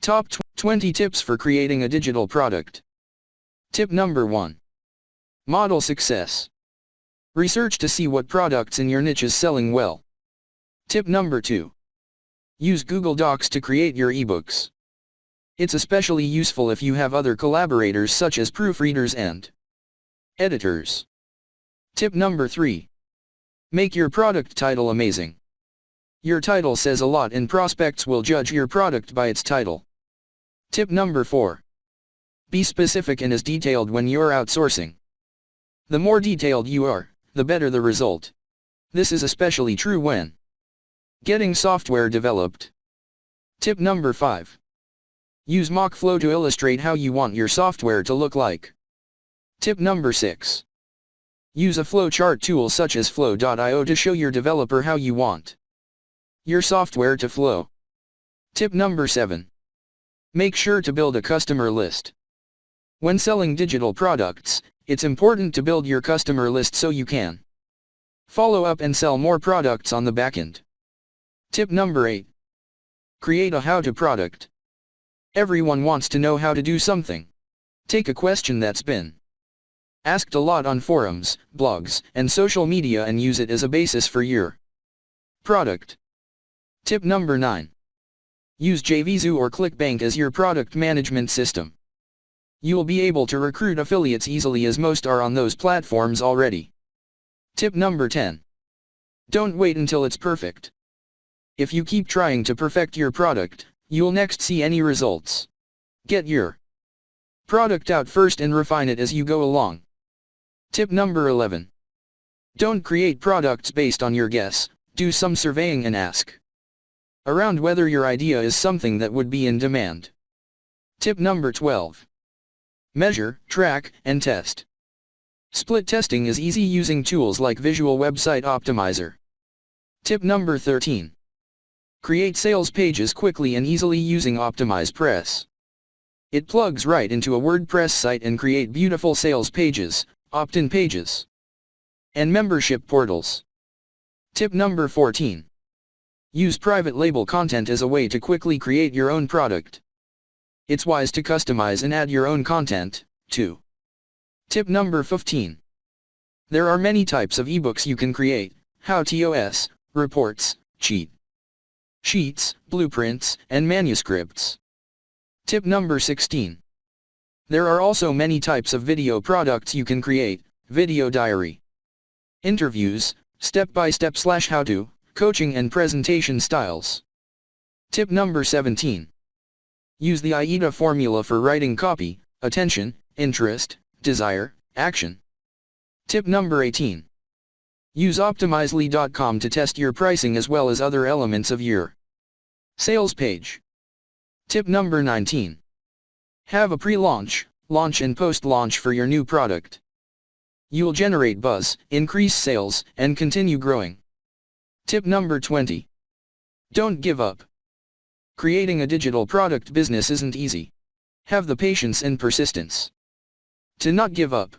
Top 20 tips for creating a digital product. Tip number 1. Model success. Research to see what products in your niche is selling well. Tip number 2. Use Google Docs to create your ebooks. It's especially useful if you have other collaborators such as proofreaders and editors. Tip number 3. Make your product title amazing. Your title says a lot and prospects will judge your product by its title. Tip number 4. Be specific and as detailed when you're outsourcing. The more detailed you are, the better the result. This is especially true when getting software developed. Tip number 5. Use MockFlow to illustrate how you want your software to look like. Tip number 6. Use a flowchart tool such as flow.io to show your developer how you want your software to flow. Tip number 7. Make sure to build a customer list. When selling digital products, it's important to build your customer list so you can follow up and sell more products on the backend. Tip number 8. Create a how-to product. Everyone wants to know how to do something. Take a question that's been asked a lot on forums, blogs, and social media and use it as a basis for your product. Tip number 9. Use JVZoo or ClickBank as your product management system. You'll be able to recruit affiliates easily as most are on those platforms already. Tip number 10. Don't wait until it's perfect. If you keep trying to perfect your product, you'll next see any results. Get your product out first and refine it as you go along. Tip number 11. Don't create products based on your guess, do some surveying and ask around whether your idea is something that would be in demand. Tip number 12. Measure, track, and test. Split testing is easy using tools like Visual Website Optimizer. Tip number 13. Create sales pages quickly and easily using OptimizePress. It plugs right into a WordPress site and create beautiful sales pages, opt-in pages, and membership portals. Tip number 14. Use private label content as a way to quickly create your own product. It's wise to customize and add your own content, too. Tip number 15. There are many types of ebooks you can create: How-tos, reports, cheat sheets, blueprints, and manuscripts. Tip number 16. There are also many types of video products you can create: video diary, interviews, step-by-step / how-to, coaching and presentation styles. Tip number 17. Use the AIDA formula for writing copy: attention, interest, desire, action. Tip number 18. Use OptimizePress.com to test your pricing as well as other elements of your sales page. Tip number 19. Have a pre-launch, launch and post-launch for your new product. You'll generate buzz, increase sales, and continue growing. Tip number 20. Don't give up. Creating a digital product business isn't easy. Have the patience and persistence to not give up.